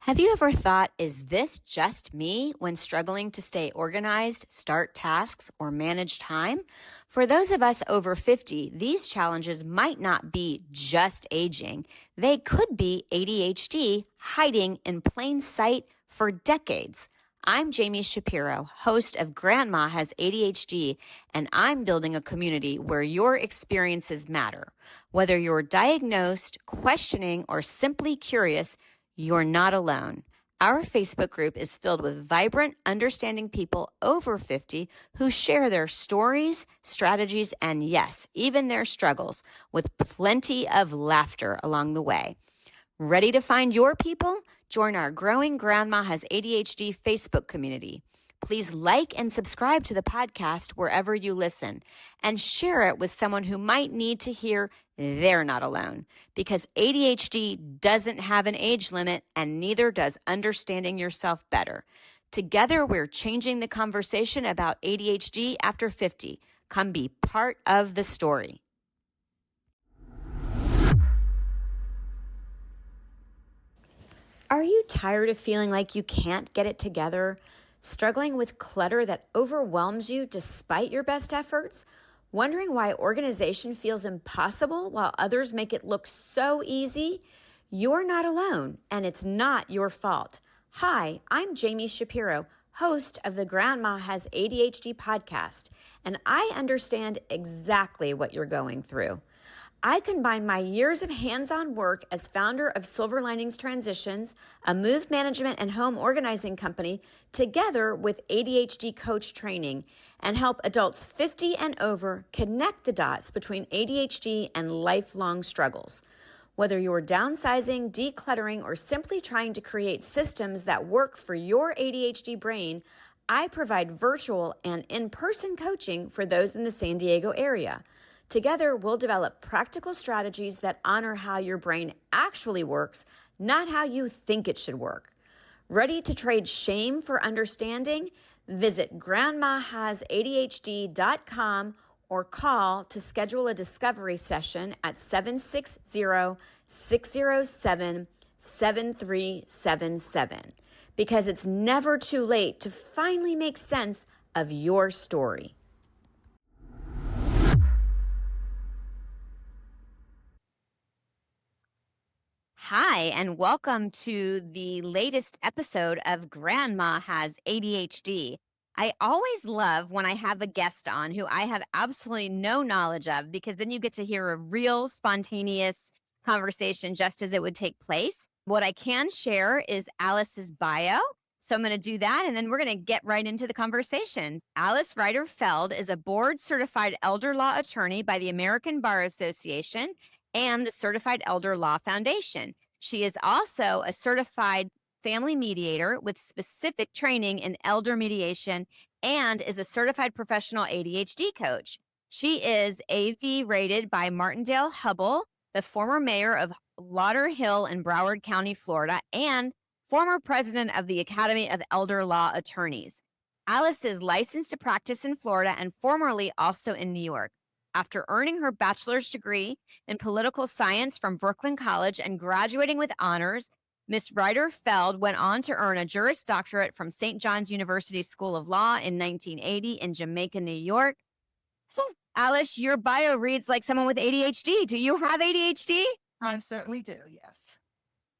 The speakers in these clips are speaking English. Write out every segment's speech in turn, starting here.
Have you ever thought, is this just me when struggling to stay organized, start tasks, or manage time? For those of us over 50, these challenges might not be just aging. They could be ADHD hiding in plain sight for decades. I'm Jami Shapiro, host of Grandma Has ADHD, and I'm building a community where your experiences matter. Whether you're diagnosed, questioning, or simply curious, you're not alone. Our Facebook group is filled with vibrant, understanding people over 50 who share their stories, strategies, and yes, even their struggles, with plenty of laughter along the way. Ready to find your people? Join our growing Grandma Has ADHD Facebook community. Please like and subscribe to the podcast wherever you listen and share it with someone who might need to hear they're not alone, because ADHD doesn't have an age limit and neither does understanding yourself better. Together, we're changing the conversation about ADHD after 50. Come be part of the story. Are you tired of feeling like you can't get it together? Struggling with clutter that overwhelms you despite your best efforts? Wondering why organization feels impossible while others make it look so easy? You're not alone, and it's not your fault. Hi, I'm Jami Shapiro, host of the Grandma Has ADHD podcast, and I understand exactly what you're going through. I combine my years of hands-on work as founder of Silver Linings Transitions, a move management and home organizing company, together with ADHD coach training, and help adults 50 and over connect the dots between ADHD and lifelong struggles. Whether you're downsizing, decluttering, or simply trying to create systems that work for your ADHD brain, I provide virtual and in-person coaching for those in the San Diego area. Together, we'll develop practical strategies that honor how your brain actually works, not how you think it should work. Ready to trade shame for understanding? Visit grandmahasadhd.com or call to schedule a discovery session at 760-607-7377, because it's never too late to finally make sense of your story. Hi, and welcome to the latest episode of Grandma Has ADHD. I always love when I have a guest on who I have absolutely no knowledge of, because then you get to hear a real spontaneous conversation just as it would take place. What I can share is Alice's bio. So I'm going to do that, and then we're going to get right into the conversation. Alice Reiter Feld is a board-certified elder law attorney by the American Bar Association and the Certified Elder Law Foundation. She is also a certified family mediator with specific training in elder mediation and is a certified professional ADHD coach. She is AV rated by Martindale Hubbell, the former mayor of Lauderhill in Broward County, Florida, and former president of the Academy of Elder Law Attorneys. Alice is licensed to practice in Florida and formerly also in New York. After earning her bachelor's degree in political science from Brooklyn College and graduating with honors, Ms. Reiter Feld went on to earn a Juris Doctorate from St. John's University School of Law in 1980 in Jamaica, New York. Alice, your bio reads like someone with ADHD. Do you have ADHD? I certainly do, yes.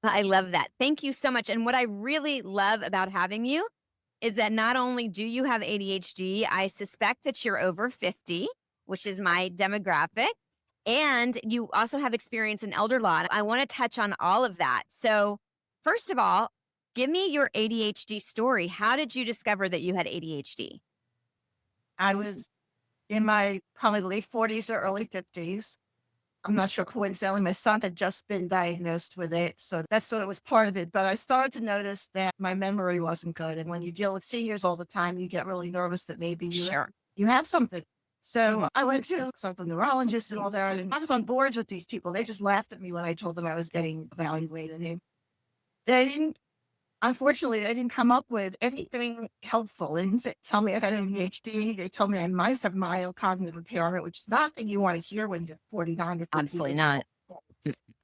I love that. Thank you so much. And what I really love about having you is that not only do you have ADHD, I suspect that you're over 50, which is my demographic, and you also have experience in elder law. I want to touch on all of that. So first of all, give me your ADHD story. How did you discover that you had ADHD? I was in my probably late 40s or early 50s. I'm not sure, coincidentally, my son had just been diagnosed with it, so that sort of was part of it. But I started to notice that my memory wasn't good. And when you deal with seniors all the time, you get really nervous that maybe you have something. So I went to some neurologists and all that, and I was on boards with these people. They just laughed at me when I told them I was getting evaluated. And unfortunately, they didn't come up with anything helpful. They didn't tell me I had ADHD. They told me I might have mild cognitive impairment, which is not thing you want to hear when you're 49 or 50. Absolutely not.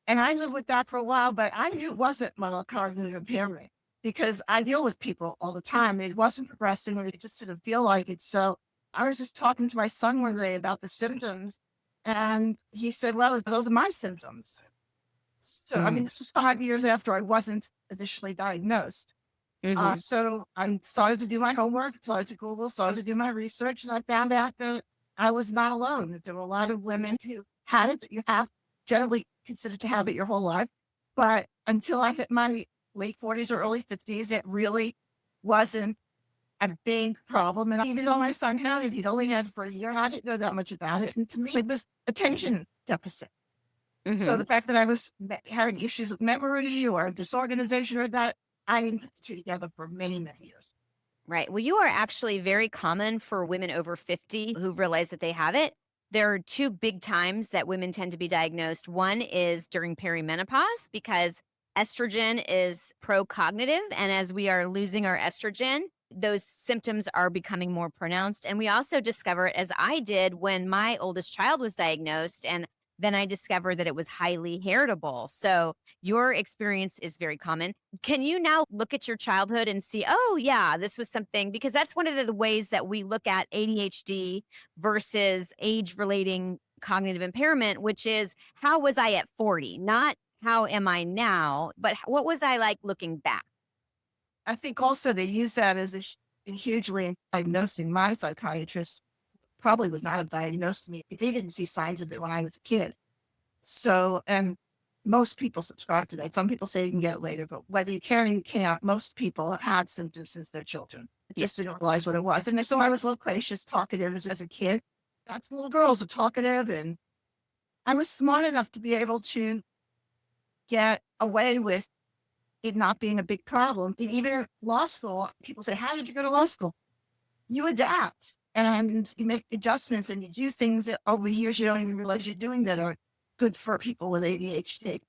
And I lived with that for a while, but I knew it wasn't mild cognitive impairment. because I deal with people all the time. And it wasn't progressing, and it just didn't feel like it. So I was just talking to my son one day about the symptoms, and he said, "Well, those are my symptoms." So, I mean, Mm. this was 5 years after I wasn't initially diagnosed. Hmm. So I started to do my homework, started to Google, started to do my research, and I found out that I was not alone, that there were a lot of women who had it, that you have generally considered to have it your whole life. But until I hit my late 40s or early 50s, it really wasn't a big problem. And even though my son had it, he'd only had it for a year, I didn't know that much about it. And to me, it was attention deficit. So Hmm. the fact that I was having issues with memory or disorganization or that, I didn't put the two together for many, many years. Right. Well, you are actually very common for women over 50 who realize that they have it. There are two big times that women tend to be diagnosed. One is during perimenopause because estrogen is pro cognitive. And as we are losing our estrogen, those symptoms are becoming more pronounced. And we also discover it, as I did when my oldest child was diagnosed. And then I discovered that it was highly heritable. So your experience is very common. Can you now look at your childhood and see, oh, yeah, this was something? Because that's one of the ways that we look at ADHD versus age relating cognitive impairment, which is how was I at 40? Not how am I now, but what was I like looking back? I think also they use that as a huge way in diagnosing. My psychiatrist probably would not have diagnosed me if he didn't see signs of it when I was a kid. So, and most people subscribe to that. Some people say you can get it later, but whether you can or you can't, most people have had symptoms since they're children. Yeah. Just didn't realize what it was. And so I was loquacious, talkative as a kid. That's little girls are talkative. And I was smart enough to be able to get away with it not being a big problem. And even law school, people say, "How did you go to law school?" You adapt and you make adjustments and you do things that over years you don't even realize you're doing that are good for people with ADHD.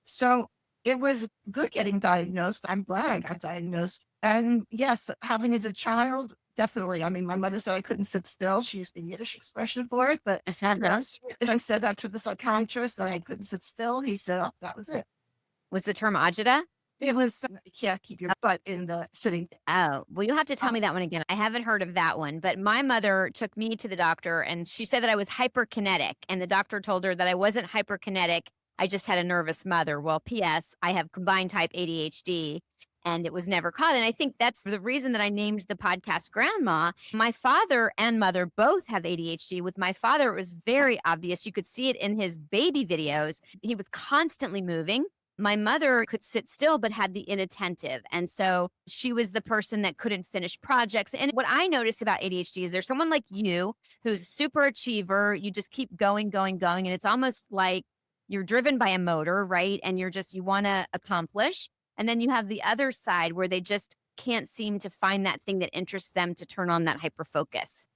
So it was good getting diagnosed. I'm glad I got diagnosed. And yes, having as a child, definitely. I mean, my mother said I couldn't sit still. She used a Yiddish expression for it. But yes, if I said that to the psychiatrist that I couldn't sit still, he said, "Oh, that was it." Was the term agita? It was, you can't keep your butt in the sitting. Oh, well, you'll have to tell me that one again. I haven't heard of that one, but my mother took me to the doctor and she said that I was hyperkinetic. And the doctor told her that I wasn't hyperkinetic. I just had a nervous mother. Well, P.S., I have combined type ADHD and it was never caught. And I think that's the reason that I named the podcast Grandma. My father and mother both have ADHD. With my father, it was very obvious. You could see it in his baby videos. He was constantly moving. My mother could sit still, but had the inattentive. And so she was the person that couldn't finish projects. And what I noticed about ADHD is there's someone like you who's a super achiever. You just keep going, going, going. And it's almost like you're driven by a motor, right? And you want to accomplish. And then you have the other side where they just can't seem to find that thing that interests them to turn on that hyper focus.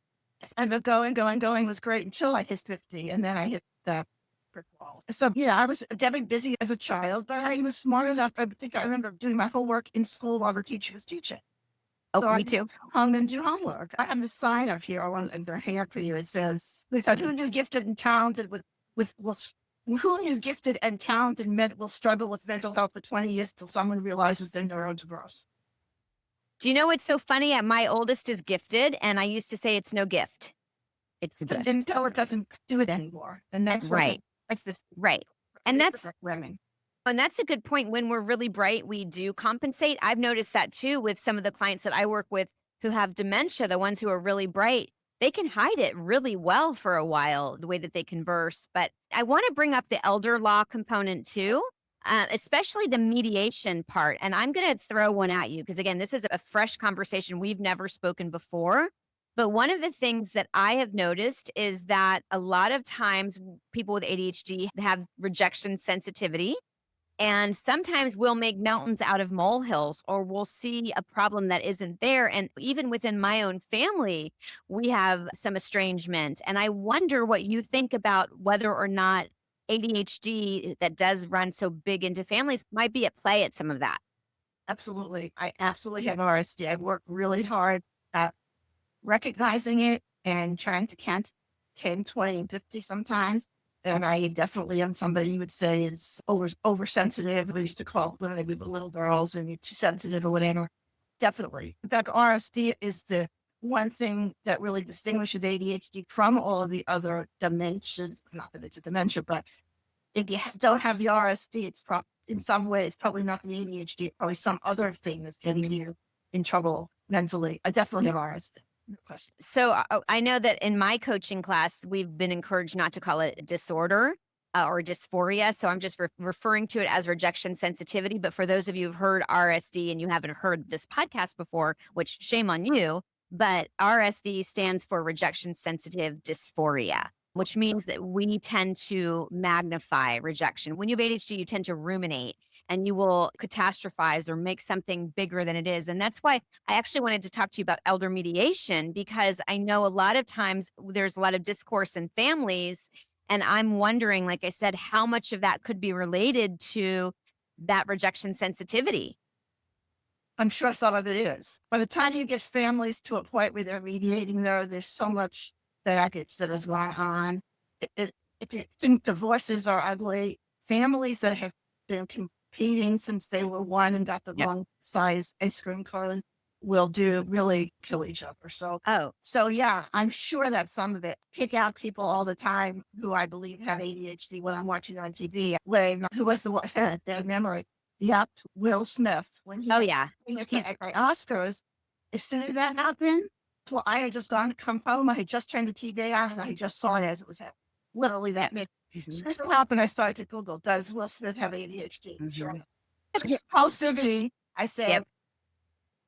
And the going, going, going was great until I hit 50. And then I hit the brick wall. So, yeah, I was definitely busy as a child, but I was smart enough. I think I remember doing my homework in school while the teacher was teaching. Oh, So I me too. hung and do homework. I have the sign up here on the hair for you. It says, "Who knew gifted and talented who knew gifted and talented men will struggle with mental health for 20 years till someone realizes they're neurodiverse." Do you know what's so funny? My oldest is gifted, and I used to say it's no gift. It's a So gift. until it doesn't do it anymore. And that's what Right. like this Right. And that's women. And that's a good point. When we're really bright, we do compensate. I've noticed that too with some of the clients that I work with who have dementia, the ones who are really bright, they can hide it really well for a while, the way that they converse. But I want to bring up the elder law component too, especially the mediation part. And I'm going to throw one at you because, again, this is a fresh conversation. We've never spoken before. But one of the things that I have noticed is that a lot of times people with ADHD have rejection sensitivity. And sometimes we'll make mountains out of molehills, or we'll see a problem that isn't there. And even within my own family, we have some estrangement. And I wonder what you think about whether or not ADHD that does run so big into families might be at play at some of that. Absolutely. I absolutely have RSD. I work really hard at recognizing it and trying to count 10, 20, and 50 sometimes. And I definitely am somebody you would say is oversensitive. We used to call when they were little girls and you're too sensitive or whatever. Definitely. In fact, RSD is the one thing that really distinguishes ADHD from all of the other dementias. Not that it's a dementia, but if you don't have the RSD, in some way, it's probably not the ADHD, it's probably some other thing that's getting you in trouble mentally. I definitely have RSD. No question. So I know that in my coaching class, we've been encouraged not to call it disorder or dysphoria. So I'm just referring to it as rejection sensitivity. But for those of you who've heard RSD and you haven't heard this podcast before, which shame on you, but RSD stands for rejection sensitive dysphoria, which means that we tend to magnify rejection. When you have ADHD, you tend to ruminate and you will catastrophize or make something bigger than it is. And that's why I actually wanted to talk to you about elder mediation, because I know a lot of times there's a lot of discourse in families. And I'm wondering, like I said, how much of that could be related to that rejection sensitivity? I'm sure some of it is. By the time you get families to a point where they're mediating there's so much baggage that has gone on. If you think divorces are ugly, families that have been competing since they were one and got the Yep. wrong size ice cream cone will really kill each other. Oh, So yeah, I'm sure that some of it. Pick out people all the time who I believe have ADHD when I'm watching on TV. Who was the one? Their memory. Yep, Will Smith. When he oh yeah. at He's the Oscars, as soon as that happened, well, I had just come home. I had just turned the TV on and I just saw it as it was happening. Literally that minute. So this happened. I started to Google, does Will Smith have ADHD? Sure. Impulsivity. I said, Yep.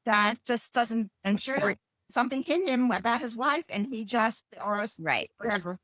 that just doesn't, I'm sure something hit him about his wife and he just, or Right. whatever.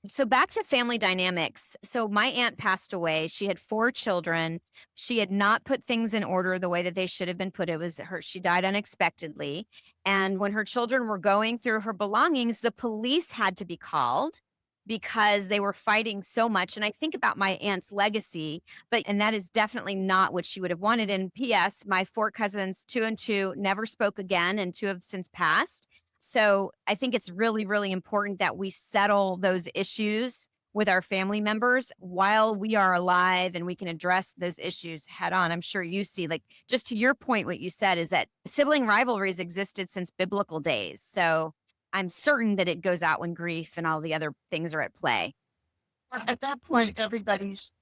So back to family dynamics. So my aunt passed away. She had 4 children. She had not put things in order the way that they should have been put. It was her, she died unexpectedly. And when her children were going through her belongings, the police had to be called because they were fighting so much. And I think about my aunt's legacy, and that is definitely not what she would have wanted. And P.S., my 4 cousins, 2 and 2, never spoke again, and 2 have since passed. So I think it's really, really important that we settle those issues with our family members while we are alive and we can address those issues head on. I'm sure you see, like, just to your point, what you said is that sibling rivalries existed since biblical days. So I'm certain that it goes out when grief and all the other things are at play. At that point, everybody's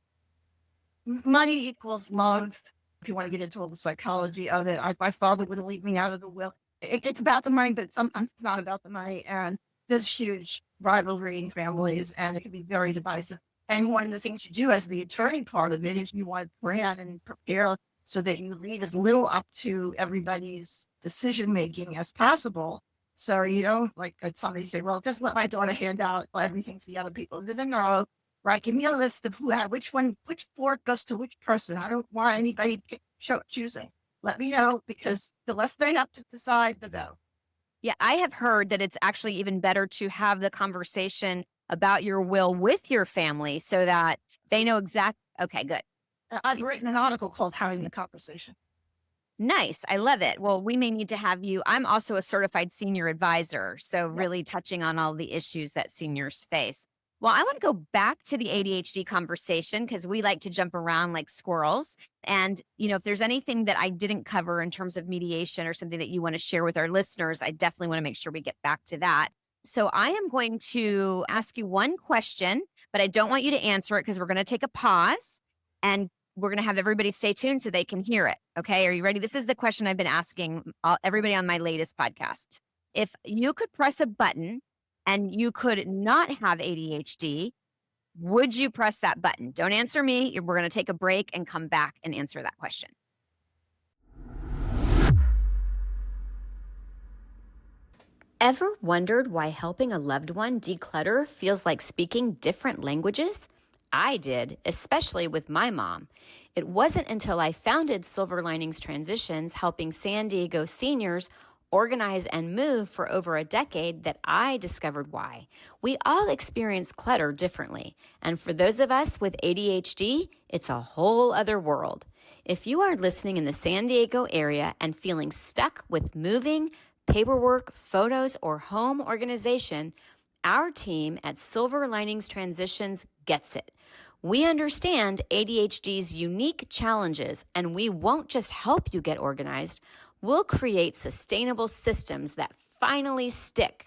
money equals love. If you want to get into all the psychology of it, my father wouldn't leave me out of the will. It's about the money, but sometimes it's not about the money. And there's huge rivalry in families, and it can be very divisive. And one of the things you do as the attorney part of it is you want to plan and prepare so that you leave as little up to everybody's decision making as possible. So you don't like somebody say, well, just let my daughter hand out everything to the other people. No, right? Give me a list of which fork goes to which person. I don't want anybody choosing. Let me know, because the less they have to decide, the better. Yeah, I have heard that it's actually even better to have the conversation about your will with your family so that they know okay, good. I've written an article called Having the Conversation. Nice. I love it. Well, we may need to have you. I'm also a certified senior advisor, so really touching on all the issues that seniors face. Well, I want to go back to the ADHD conversation because we like to jump around like squirrels. And, if there's anything that I didn't cover in terms of mediation or something that you want to share with our listeners, I definitely want to make sure we get back to that. So I am going to ask you one question, but I don't want you to answer it because we're going to take a pause and we're going to have everybody stay tuned so they can hear it. Okay. Are you ready? This is the question I've been asking everybody on my latest podcast. If you could press a button and you could not have ADHD, would you press that button? Don't answer me. We're going to take a break and come back and answer that question. Ever wondered why helping a loved one declutter feels like speaking different languages? I did, especially with my mom. It wasn't until I founded Silver Linings Transitions, helping San Diego seniors organize and move for over a decade, that I discovered why. We all experience clutter differently, and for those of us with ADHD, it's a whole other world. If you are listening in the San Diego area and feeling stuck with moving, paperwork, photos, or home organization, Our team at Silver Linings Transitions gets it. We understand ADHD's unique challenges, and we won't just help you get organized, we'll create sustainable systems that finally stick.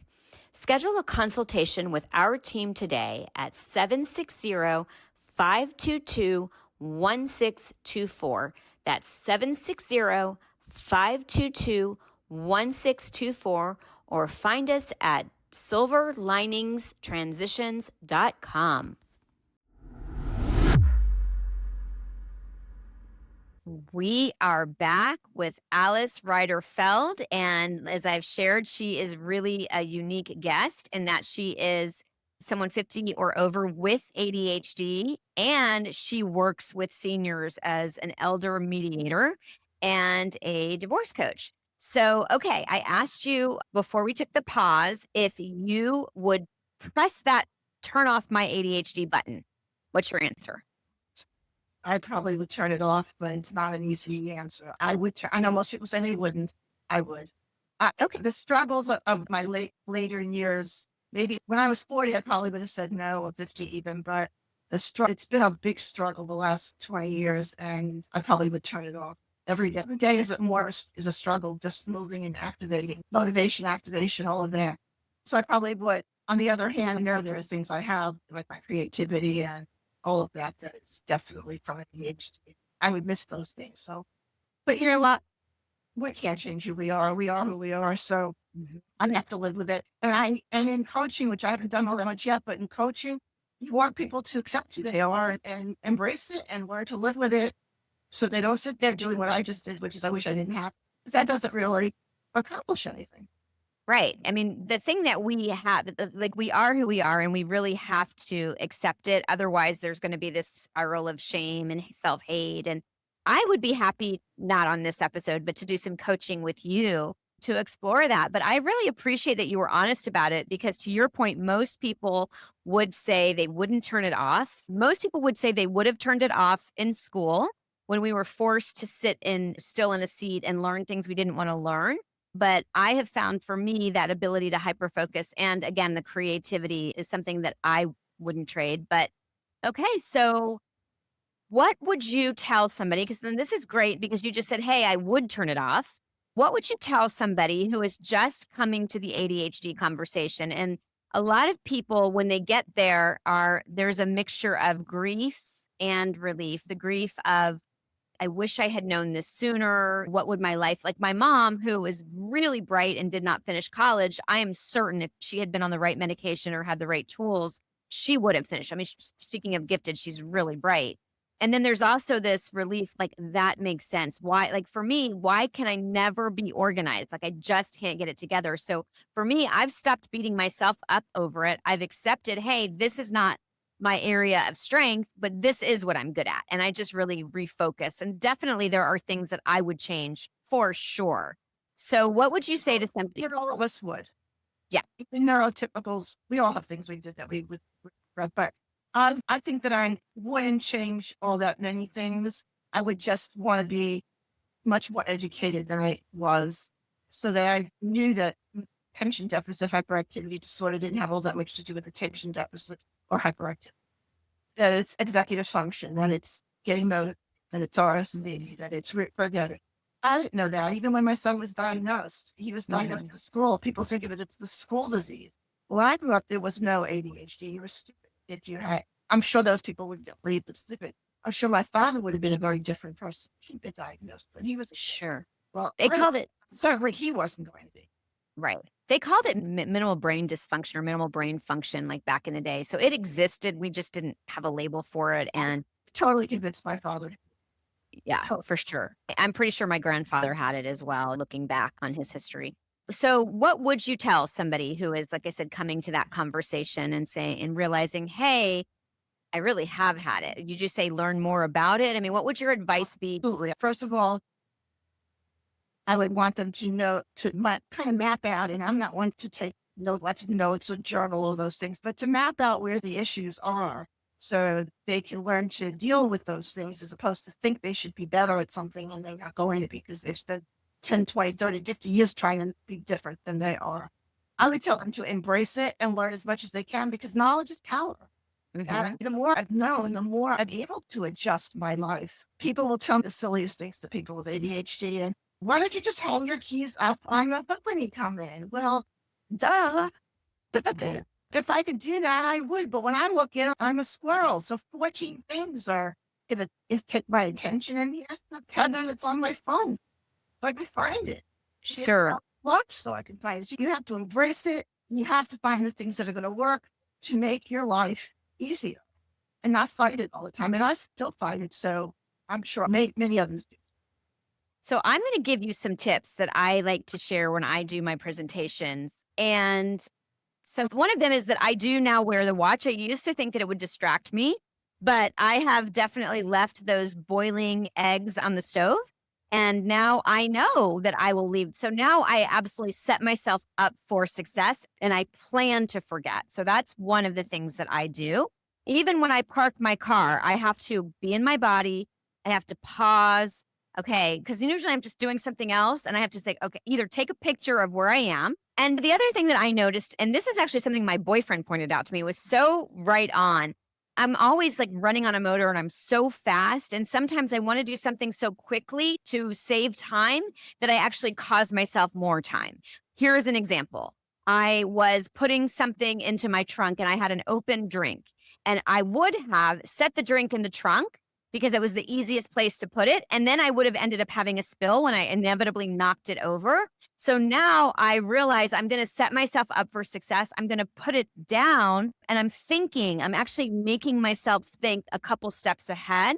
Schedule a consultation with our team today at 760-522-1624. That's 760-522-1624, or find us at silverliningstransitions.com. We are back with Alice Reiter Feld. And as I've shared, she is really a unique guest in that she is someone 50 or over with ADHD, and she works with seniors as an elder mediator and a divorce coach. So, okay, I asked you before we took the pause if you would press that turn off my ADHD button. What's your answer? I probably would turn it off, but it's not an easy answer. I would I know most people say they wouldn't. I would. Okay. The struggles of my later years, maybe when I was 40, I probably would have said no, or 50 even, but it's been a big struggle the last 20 years, and I probably would turn it off every day. Every day is a struggle, just moving and activating, motivation, activation, all of that. So I probably would. On the other hand, I know there are things I have, like my creativity and all of that is definitely from ADHD. I would miss those things. So, but you know what? We can't change who we are. We are who we are. So I have to live with it. And in coaching, which I haven't done all that much yet, but in coaching, you want people to accept who they are and embrace it and learn to live with it, so they don't sit there doing what I just did, which is I wish I didn't have, because that doesn't really accomplish anything. Right. I mean, the thing that we have, like, we are who we are, and we really have to accept it. Otherwise, there's going to be this spiral of shame and self hate. And I would be happy, not on this episode, but to do some coaching with you to explore that. But I really appreciate that you were honest about it, because to your point, most people would say they wouldn't turn it off. Most people would say they would have turned it off in school when we were forced to sit still in a seat and learn things we didn't want to learn. But I have found for me that ability to hyper focus, and again, the creativity is something that I wouldn't trade. But okay, so what would you tell somebody? Because then this is great, because you just said, hey, I would turn it off. What would you tell somebody who is just coming to the ADHD conversation? And a lot of people, when they get there's a mixture of grief and relief. The grief of, I wish I had known this sooner. What would my life, like my mom, who is really bright and did not finish college, I am certain if she had been on the right medication or had the right tools, she would have finished. I mean, speaking of gifted, she's really bright. And then there's also this relief, like, that makes sense. Why, like, for me, why can I never be organized? Like, I just can't get it together. So for me, I've stopped beating myself up over it. I've accepted, hey, this is not my area of strength, but this is what I'm good at. And I just really refocus. And definitely there are things that I would change for sure. So what would you say to somebody? All of us would. Yeah. Even neurotypicals, we all have things we did that we would regret. But I think that I wouldn't change all that many things. I would just want to be much more educated than I was, so that I knew that attention deficit hyperactivity disorder didn't have all that much to do with attention deficit or hyperactivity. That it's executive function, that it's getting motivated, that it's RSD, that it's forget it. I didn't know that. Even when my son was diagnosed, he was diagnosed at school. People think of it as the school disease. When I grew up, there was no ADHD. You were stupid if you had. I'm sure those people would believe it's stupid. I'm sure my father would have been a very different person. He'd been diagnosed, but he was Sure. well. They called it, Certainly, he wasn't going to be. right. They called it minimal brain dysfunction or minimal brain function, like back in the day. So it existed. We just didn't have a label for it. And Totally convinced my father. yeah, for sure. I'm pretty sure my grandfather had it as well, looking back on his history. So what would you tell somebody who is, like I said, coming to that conversation and realizing, hey, I really have had it? You just say, learn more about it. I mean, what would your advice be? Absolutely. First of all, I would want them to know, kind of map out, and I'm not one to take lots of notes or journal all those things, but to map out where the issues are, so they can learn to deal with those things, as opposed to think they should be better at something and they're not going to be, because they've spent 10, 20, 30, 50 years trying to be different than they are. I would tell them to embrace it and learn as much as they can because knowledge is power. Hmm. And the more I've known, the more I'm able to adjust my life. People will tell me the silliest things to people with ADHD. And why don't you just hang your keys up on the hook when you come in? Well, duh. If I could do that, I would. But when I look in, I'm a squirrel. So 14 things are if take my attention, and here's the 10 that's on my phone. So I can find it. Shit, Sure. watch so I can find it. So you have to embrace it. And you have to find the things that are going to work to make your life easier and not fight it all the time. And I still fight it. So I'm sure many others do. So I'm going to give you some tips that I like to share when I do my presentations. And so one of them is that I do now wear the watch. I used to think that it would distract me, but I have definitely left those boiling eggs on the stove. And now I know that I will leave. So now I absolutely set myself up for success and I plan to forget. So that's one of the things that I do. Even when I park my car, I have to be in my body. I have to pause. Okay. Because usually I'm just doing something else and I have to say, okay, either take a picture of where I am. And the other thing that I noticed, and this is actually something my boyfriend pointed out to me, was so right on. I'm always like running on a motor and I'm so fast. And sometimes I want to do something so quickly to save time that I actually cause myself more time. Here's an example. I was putting something into my trunk and I had an open drink. And I would have set the drink in the trunk because it was the easiest place to put it. And then I would have ended up having a spill when I inevitably knocked it over. So now I realize I'm going to set myself up for success. I'm going to put it down and I'm actually making myself think a couple steps ahead.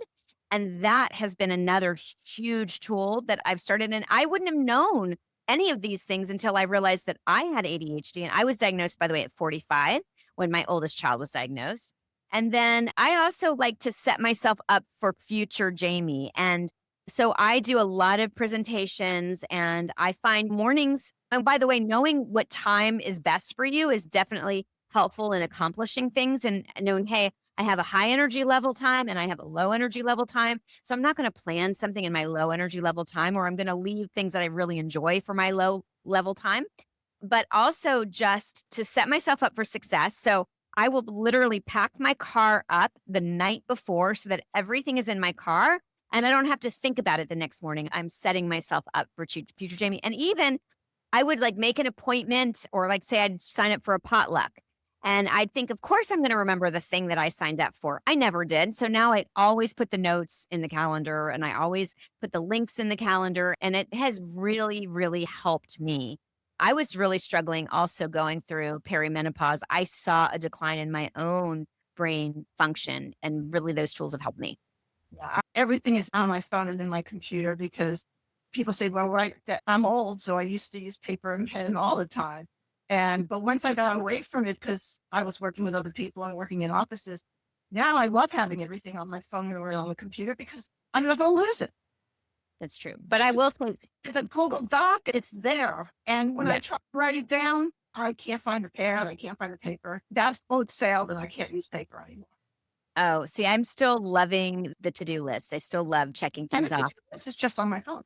And that has been another huge tool that I've started. And I wouldn't have known any of these things until I realized that I had ADHD. And I was diagnosed, by the way, at 45 when my oldest child was diagnosed. And then I also like to set myself up for future Jami. And so I do a lot of presentations and I find mornings. And by the way, knowing what time is best for you is definitely helpful in accomplishing things and knowing, hey, I have a high energy level time and I have a low energy level time. So I'm not going to plan something in my low energy level time, or I'm going to leave things that I really enjoy for my low level time, but also just to set myself up for success. So I will literally pack my car up the night before so that everything is in my car and I don't have to think about it the next morning. I'm setting myself up for future Jami. And even I would like make an appointment or like say I'd sign up for a potluck. And I'd think, of course, I'm going to remember the thing that I signed up for. I never did. So now I always put the notes in the calendar and I always put the links in the calendar. And it has really, really helped me. I was really struggling also going through perimenopause. I saw a decline in my own brain function, and really those tools have helped me. Yeah, everything is on my phone and in my computer because people say, well, right, that I'm old, so I used to use paper and pen all the time. But once I got away from it, because I was working with other people and working in offices, now I love having everything on my phone or on the computer because I'm not going to lose it. That's true. But I will say, It's a Google Doc, it's there. And when I yes. try to write it down, I can't find the pen, I can't find the paper. That's both sale that I can't use paper anymore. Oh, see, I'm still loving the to-do list. I still love checking And things off. it's just on my phone.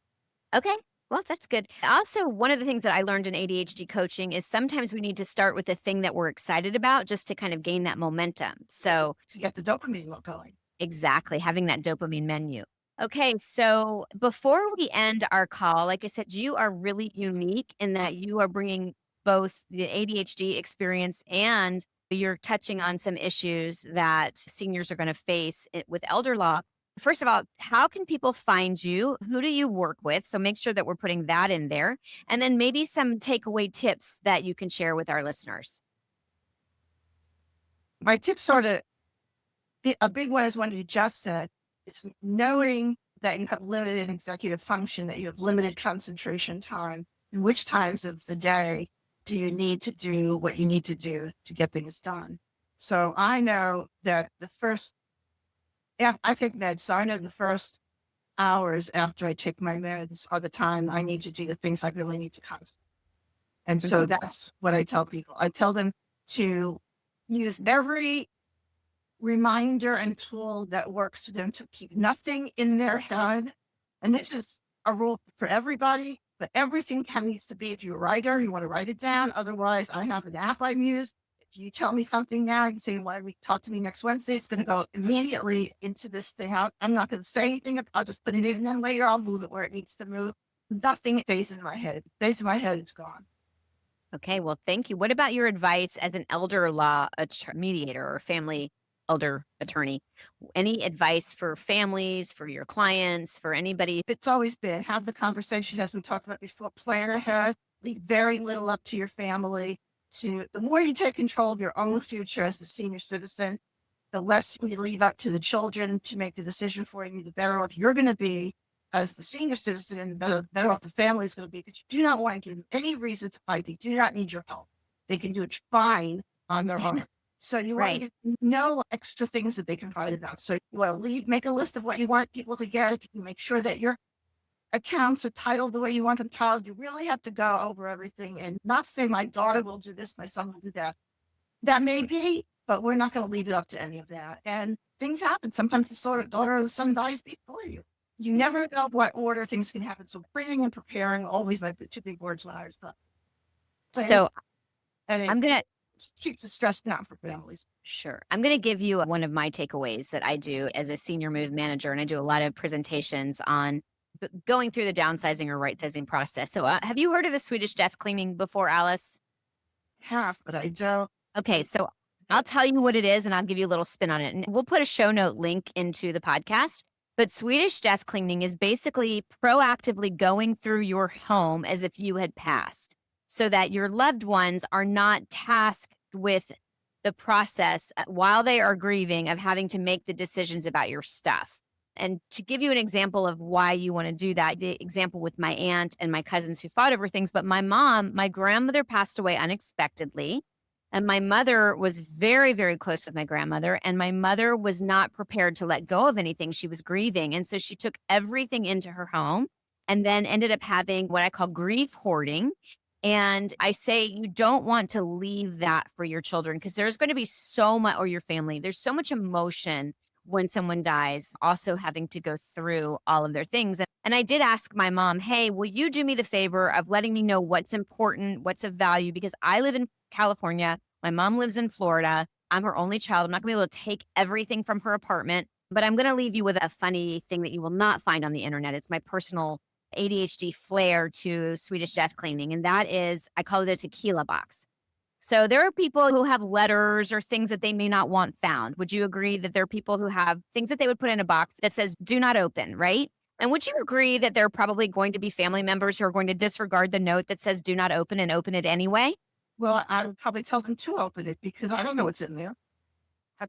Okay. Well, that's good. Also, one of the things that I learned in ADHD coaching is sometimes we need to start with the thing that we're excited about just to kind of gain that momentum. So, To get the dopamine going. exactly, having that dopamine menu. Okay, so before we end our call, like I said, you are really unique in that you are bringing both the ADHD experience and you're touching on some issues that seniors are going to face with elder law. First of all, how can people find you? Who do you work with? So make sure that we're putting that in there. And then maybe some takeaway tips that you can share with our listeners. My tips are a big one is one you just said, is knowing that you have limited executive function, that you have limited concentration time, and which times of the day do you need to do what you need to do to get things done. So I know that I take meds, so I know the first hours after I take my meds are the time I need to do the things I really need to concentrate. And so that's what I tell people. I tell them to use every reminder and tool that works for them to keep nothing in their head. And this is a rule for everybody. But everything needs to be, if you're a writer, you want to write it down. Otherwise, I have an app I use. If you tell me something now, you say, why don't we talk to me next Wednesday? It's going to go immediately into this thing. I'm not going to say anything. I'll just put it in, and then later I'll move it where it needs to move. Nothing stays in my head. If it stays in my head, it's gone. Okay, well, thank you. What about your advice as an elder law mediator or family elder attorney? Any advice for families, for your clients, for anybody? It's always been have the conversation, as we talked about before, plan ahead, leave very little up to your family. The more you take control of your own future as a senior citizen, the less you leave up to the children to make the decision for you, the better off you're going to be as the senior citizen, and the better off the family is going to be, because you do not want to give them any reason to fight. They do not need your help. They can do it fine on their own. So you want to get no extra things that they can fight about. So you want to make a list of what you want people to get. You make sure that your accounts are titled the way you want them titled. You really have to go over everything and not say, my daughter will do this, my son will do that. That may be, but we're not going to leave it up to any of that. And things happen. Sometimes the daughter or the son dies before you. You never know what order things can happen. So planning and preparing, always my two big words when I was done. So I'm going to keep the stress down for families. Sure. I'm going to give you one of my takeaways that I do as a senior move manager, and I do a lot of presentations on going through the downsizing or right-sizing process. So have you heard of the Swedish death cleaning before, Alice? Half, but I don't. Okay, so I'll tell you what it is, and I'll give you a little spin on it. And we'll put a show note link into the podcast. But Swedish death cleaning is basically proactively going through your home as if you had passed, so that your loved ones are not tasked with the process while they are grieving of having to make the decisions about your stuff. And to give you an example of why you want to do that, the example with my aunt and my cousins who fought over things, but my grandmother passed away unexpectedly. And my mother was very, very close with my grandmother. And my mother was not prepared to let go of anything. She was grieving. And so she took everything into her home and then ended up having what I call grief hoarding. And I say you don't want to leave that for your children, because there's going to be so much, or your family, there's so much emotion when someone dies, also having to go through all of their things. And I did ask my mom, hey, will you do me the favor of letting me know what's important, what's of value? Because I live in California. My mom lives in Florida. I'm her only child. I'm not going to be able to take everything from her apartment, but I'm going to leave you with a funny thing that you will not find on the internet. It's my personal ADHD flair to Swedish death cleaning. And that is, I call it a tequila box. So there are people who have letters or things that they may not want found. Would you agree that there are people who have things that they would put in a box that says, do not open, right? And would you agree that there are probably going to be family members who are going to disregard the note that says, do not open, and open it anyway? Well, I would probably tell them to open it, because I don't know what's in there.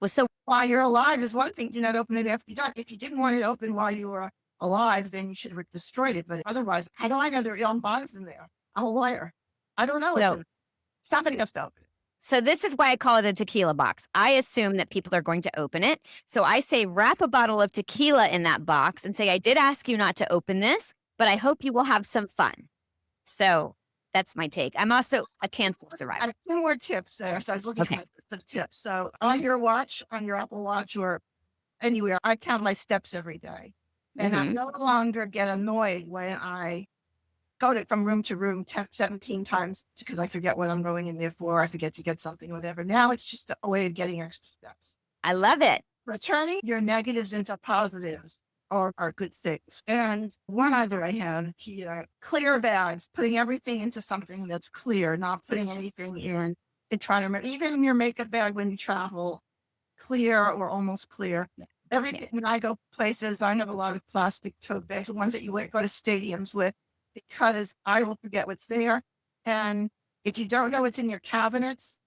Well, so while you're alive is one thing. Do not open it after you're done. If you didn't want it open while you were alive, then you should have destroyed it. But otherwise, how do I know there are own bonds in there? I'm a lawyer. I don't know. Somebody has to open it. So this is why I call it a tequila box. I assume that people are going to open it. So I say, wrap a bottle of tequila in that box and say, I did ask you not to open this, but I hope you will have some fun. So that's my take. I'm also a cancer survivor. I have 2 more tips there. So I was looking at the tips. So on your watch, on your Apple Watch or anywhere, I count my steps every day. And I no longer get annoyed when I go from room to room 17 times because I forget what I'm going in there for. I forget to get something, whatever. Now it's just a way of getting extra steps. I love it. Turning your negatives into positives are good things. And one other I have here, clear bags, putting everything into something that's clear, not putting anything in. And trying to remember, even in your makeup bag when you travel, clear or almost clear. Everything, when I go places, I have a lot of plastic tote bags, the ones that you go to stadiums with, because I will forget what's there. And if you don't know what's in your cabinets,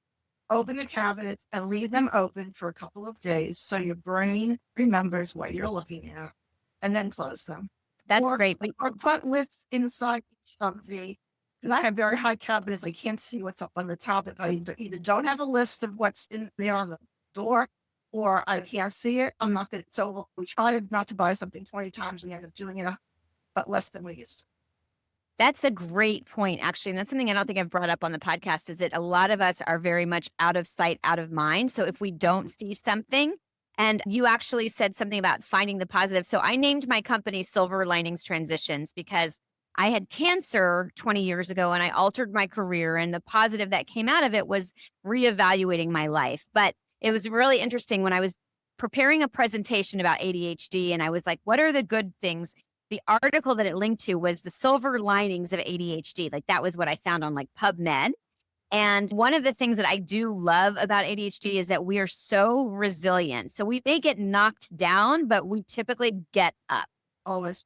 open the cabinets and leave them open for a couple of days so your brain remembers what you're looking at, and then close them. That's great. Or put lists inside each of the, because I have very high cabinets. I can't see what's up on the top. I either don't have a list of what's in there on the door, or I can't see it. I'm not going to. So we try not to buy something 20 times. We end up doing it, but less than we used to. That's a great point, actually. And that's something I don't think I've brought up on the podcast, is that a lot of us are very much out of sight, out of mind. So if we don't see something, and you actually said something about finding the positive. So I named my company Silver Linings Transitions, because I had cancer 20 years ago and I altered my career. And the positive that came out of it was reevaluating my life. But it was really interesting when I was preparing a presentation about ADHD and I was like, what are the good things? The article that it linked to was the silver linings of ADHD. Like that was what I found on like PubMed. And one of the things that I do love about ADHD is that we are so resilient. So we may get knocked down, but we typically get up. Always.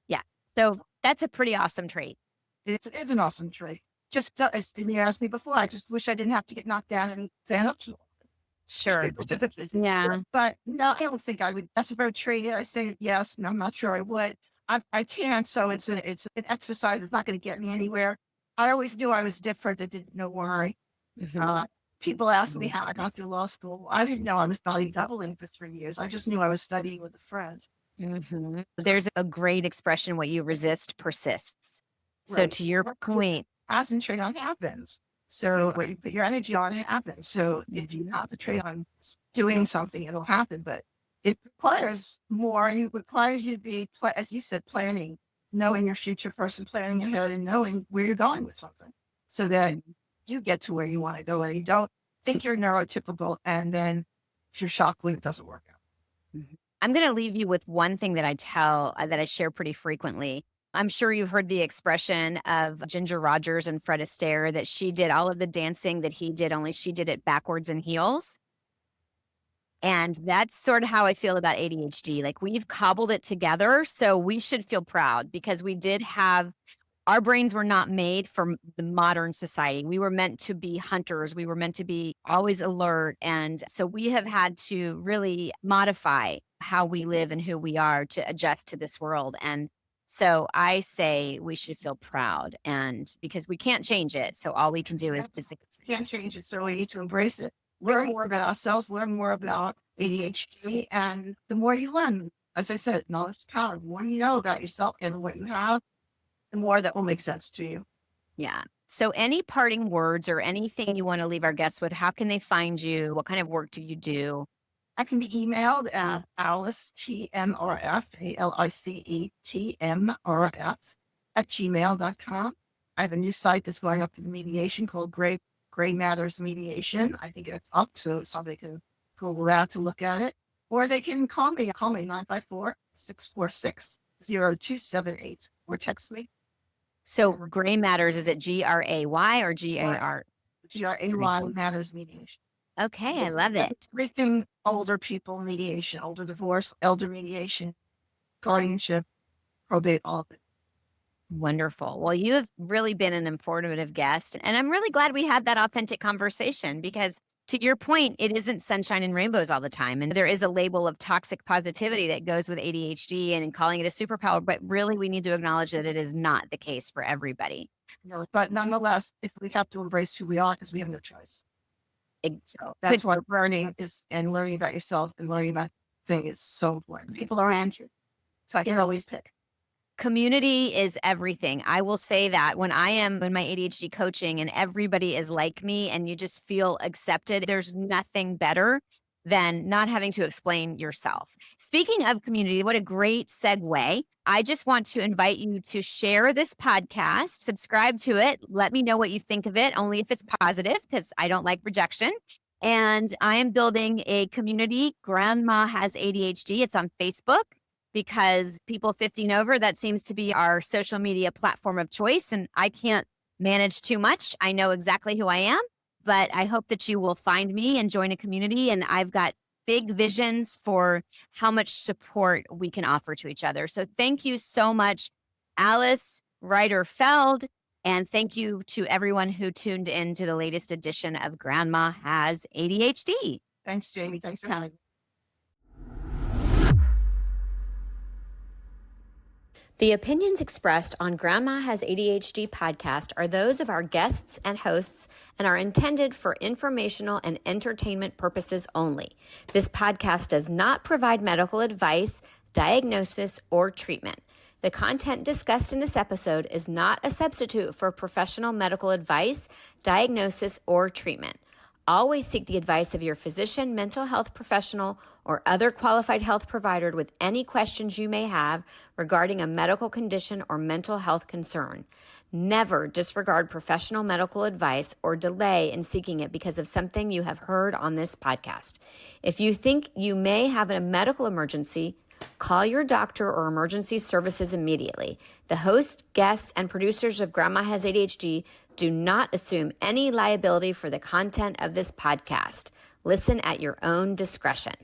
Yeah. So that's a pretty awesome trait. It is an awesome trait. Just as you asked me before, I just wish I didn't have to get knocked down and stand up. Sure. Yeah. But no, I don't think I would. That's a very trait. I say yes, and I'm not sure I would. I can't. So it's an exercise. It's not going to get me anywhere. I always knew I was different. I didn't know why. People asked me how I got through law school. I didn't know I was studying doubling for 3 years. I just knew I was studying with a friend. There's a great expression, what you resist persists. So Right. to your point, Concentrate on happens. So what you put your energy on, it happens. So if you concentrate on doing something, it'll happen. But it requires more. It requires you to be, as you said, planning, knowing your future person, planning ahead, and knowing where you're going with something, so that you get to where you want to go, and you don't think you're neurotypical, and then you're shocked when it doesn't work out. I'm going to leave you with one thing that that I share pretty frequently. I'm sure you've heard the expression of Ginger Rogers and Fred Astaire that she did all of the dancing that he did, only she did it backwards in heels. And that's sort of how I feel about ADHD. Like we've cobbled it together. So we should feel proud because our brains were not made for the modern society. We were meant to be hunters. We were meant to be always alert. And so we have had to really modify how we live and who we are to adjust to this world. And so I say we should feel proud, and because we can't change it. So all we can do is Can't change it. So we need to embrace it, learn more about ourselves, learn more about ADHD. And the more you learn, as I said, knowledge is power. The more you know about yourself and what you have, the more that will make sense to you. Yeah. So any parting words or anything you want to leave our guests with, how can they find you? What kind of work do you do? I can be emailed at Alice, TMRF, ALICETMRF @gmail.com. I have a new site that's going up for the mediation called Gray Matters Mediation. I think it's up, so somebody can Google that to look at it. Or they can call me 954-646-0278, or text me. So Gray Matters, is it GRAY or GAR? GRAY Matters Mediation. Okay, I love it. Everything older people mediation, older divorce, elder mediation, guardianship, probate, all of it. Wonderful. Well, you have really been an informative guest, and I'm really glad we had that authentic conversation because to your point, it isn't sunshine and rainbows all the time. And there is a label of toxic positivity that goes with ADHD and calling it a superpower, but really we need to acknowledge that it is not the case for everybody. But nonetheless, if we have to embrace who we are because we have no choice. So that's why learning about yourself and learning about things is so important. People around you. So I can always pick. Community is everything. I will say that when I am in my ADHD coaching and everybody is like me and you just feel accepted, there's nothing better than not having to explain yourself. Speaking of community, what a great segue. I just want to invite you to share this podcast, subscribe to it. Let me know what you think of it, only if it's positive, because I don't like rejection. And I am building a community, Grandma Has ADHD. It's on Facebook because people 50 and over, that seems to be our social media platform of choice. And I can't manage too much. I know exactly who I am. But I hope that you will find me and join a community. And I've got big visions for how much support we can offer to each other. So thank you so much, Alice Reiter Feld. And thank you to everyone who tuned in to the latest edition of Grandma Has ADHD. Thanks, Jamie. Thanks for having me. The opinions expressed on Grandma Has ADHD podcast are those of our guests and hosts and are intended for informational and entertainment purposes only. This podcast does not provide medical advice, diagnosis, or treatment. The content discussed in this episode is not a substitute for professional medical advice, diagnosis, or treatment. Always seek the advice of your physician, mental health professional, or other qualified health provider with any questions you may have regarding a medical condition or mental health concern. Never disregard professional medical advice or delay in seeking it because of something you have heard on this podcast. If you think you may have a medical emergency, call your doctor or emergency services immediately. The host, guests, and producers of Grandma Has ADHD do not assume any liability for the content of this podcast. Listen at your own discretion.